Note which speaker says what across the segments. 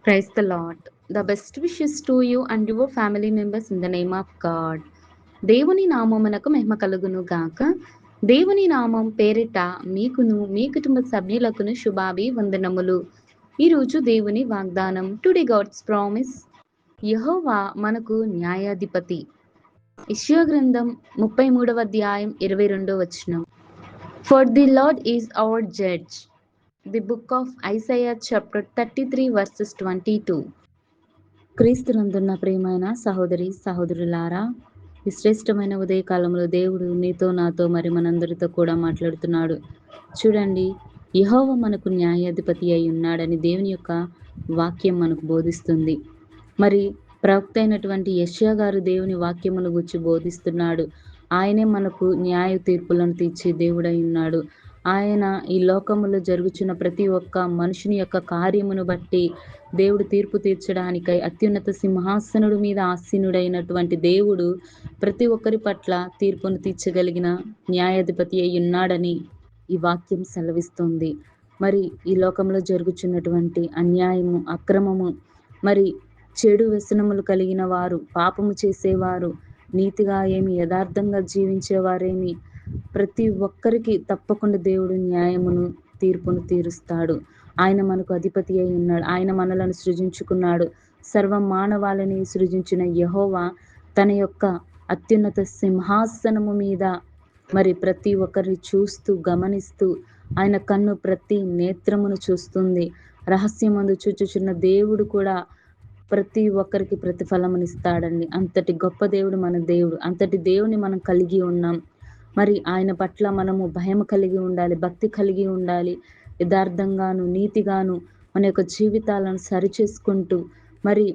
Speaker 1: Praise the Lord. The best wishes to you and your family members in the name of God. దేవుని నామమునకు మహిమ కలుగును గాక. దేవుని నామం పేరిట మీకును మీ కుటుంబ సభ్యులకును శుభాభివందనములు. ఈరోజు దేవుని వాగ్దానం. Today God's promise. యెహోవా మనకు న్యాయాధిపతి. యెషయా గ్రంథం 33వ అధ్యాయం 22వ వచనం. For the Lord is our judge. The book of Isaiah chapter 33 verses 22. క్రీస్తునందున్న ప్రియమైన సహోదరి సహోదరులారా, ఈ శ్రేష్టమైన ఉదయకాలంలో దేవుడు నీతో నాతో మరి మనందరితో కూడా మాట్లాడుతున్నాడు. చూడండి, యెహోవా మనకు న్యాయాధిపతి అయి ఉన్నాడని దేవుని యొక్క వాక్యం మనకు బోధిస్తుంది. మరి ప్రవక్త అయినటువంటి యెషయా గారు దేవుని వాక్యమును గురించి బోధిస్తున్నాడు. ఆయనే మనకు న్యాయ తీర్పులను తీర్చే దేవుడై ఉన్నాడు. ఆయన ఈ లోకములో జరుగుచున్న ప్రతి ఒక్క మనుషుని యొక్క కార్యమును బట్టి దేవుడు తీర్పు తీర్చడానికై అత్యున్నత సింహాసనుడి మీద ఆసీనుడైనటువంటి దేవుడు ప్రతి ఒక్కరి పట్ల తీర్పును తీర్చగలిగిన న్యాయాధిపతి అయి ఉన్నాడని ఈ వాక్యం సెలవిస్తుంది. మరి ఈ లోకంలో జరుగుచున్నటువంటి అన్యాయము, అక్రమము, మరి చెడు వ్యసనములు కలిగిన వారు, పాపము చేసేవారు, నీతిగా ఏమి యథార్థంగా జీవించేవారేమి, ప్రతి ఒక్కరికి తప్పకుండా దేవుడు న్యాయమును తీర్పును తీరుస్తాడు. ఆయన మనకు అధిపతి అయి ఉన్నాడు. ఆయన మనలను సృజించుకున్నాడు. సర్వ మానవాళిని సృజించిన యెహోవా తన యొక్క అత్యున్నత సింహాసనము మీద మరి ప్రతి ఒక్కరిని చూస్తూ గమనిస్తూ, ఆయన కన్ను ప్రతి నేత్రమును చూస్తుంది. రహస్యమందు చూచుచున్న దేవుడు కూడా ప్రతి ఒక్కరికి ప్రతిఫలమునిస్తాడండి. అంతటి గొప్ప దేవుడు మన దేవుడు. అంతటి దేవుని మనం కలిగి ఉన్నాం. మరి ఆయన పట్ల మనము భయం కలిగి ఉండాలి, భక్తి కలిగి ఉండాలి. యథార్థంగాను నీతిగాను మన యొక్క జీవితాలను సరిచేసుకుంటూ, మరి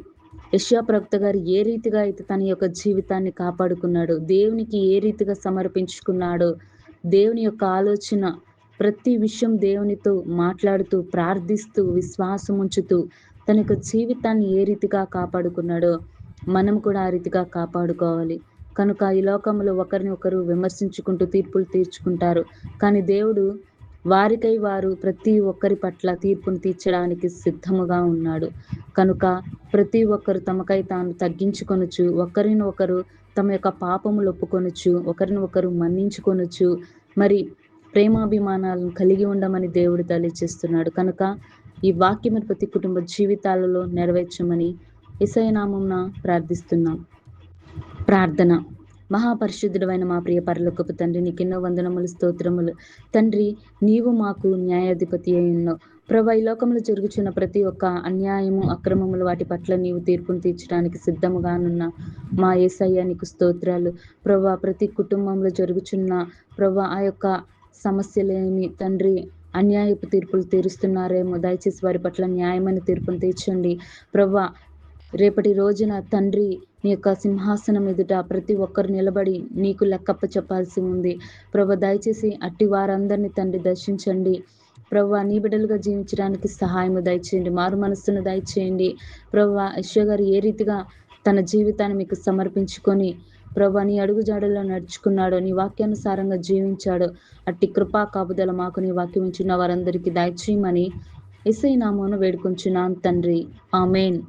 Speaker 1: యెషయా ప్రవక్త గారు ఏ రీతిగా అయితే తన యొక్క జీవితాన్ని కాపాడుకున్నాడో, దేవునికి ఏ రీతిగా సమర్పించుకున్నాడో, దేవుని యొక్క ఆలోచన ప్రతి విషయం దేవునితో మాట్లాడుతూ, ప్రార్థిస్తూ, విశ్వాసం ఉంచుతూ తన యొక్క జీవితాన్ని ఏ రీతిగా కాపాడుకున్నాడో మనం కూడా ఆ రీతిగా కాపాడుకోవాలి. కనుక ఈ లోకంలో ఒకరిని ఒకరు విమర్శించుకుంటూ తీర్పులు తీర్చుకుంటారు. కానీ దేవుడు వారికై వారు ప్రతి ఒక్కరి పట్ల తీర్పును తీర్చడానికి సిద్ధముగా ఉన్నాడు. కనుక ప్రతి ఒక్కరు తమకై తాను తగ్గించుకొనొచ్చు, ఒకరిని ఒకరు తమ యొక్క పాపములు ఒప్పుకొనొచ్చు, ఒకరిని ఒకరు మన్నించుకొనొచ్చు, మరి ప్రేమాభిమానాలను కలిగి ఉండమని దేవుడు తెలియజేస్తున్నాడు. కనుక ఈ వాక్యము ప్రతి కుటుంబ జీవితాలలో నెరవేర్చమని యేసయ్య నామమున ప్రార్థిస్తున్నాం. ప్రార్థన. మహాపరిశుద్ధుడైన మా ప్రియ పరలోకపు తండ్రి, నీకెన్నో వందనములు, స్తోత్రములు. తండ్రి, నీవు మాకు న్యాయాధిపతి అయి ఉన్నావు. ప్రభా, ఈ లోకంలో జరుగుచున్న ప్రతి ఒక్క అన్యాయము, అక్రమములు వాటి పట్ల నీవు తీర్పును తీర్చడానికి సిద్ధముగానున్న మా యేసయ్య నీకు స్తోత్రాలు. ప్రభా, ప్రతి కుటుంబంలో జరుగుచున్న ప్రభా ఆ యొక్క సమస్యలేమి తండ్రి, అన్యాయపు తీర్పులు తీరుస్తున్నారేమో, దయచేసి వారి పట్ల న్యాయమైన తీర్పును తీర్చండి. ప్రభా, రేపటి రోజున తండ్రి నీ యొక్క సింహాసనం ఎదుట ప్రతి ఒక్కరు నిలబడి నీకు లెక్కప్ప చెప్పాల్సి ఉంది. ప్రభా, దయచేసి అట్టి వారందరినీ తండ్రి దర్శించండి. ప్రభా, నీ బిడ్డలుగా జీవించడానికి సహాయము దయచేయండి, మారు మనస్సును దయచేయండి. ప్రభా, యెషయా గారు ఏ రీతిగా తన జీవితాన్ని మీకు సమర్పించుకొని ప్రభా నీ అడుగు జాడల్లో నడుచుకున్నాడో, నీ వాక్యానుసారంగా జీవించాడో, అట్టి కృపా కాపుదల మాకు నీ వాక్యం ఇచ్చిన వారందరికీ దయచేయమని యేసయ్య నామమున వేడుకొంచున్నాం తండ్రి. ఆమేన్.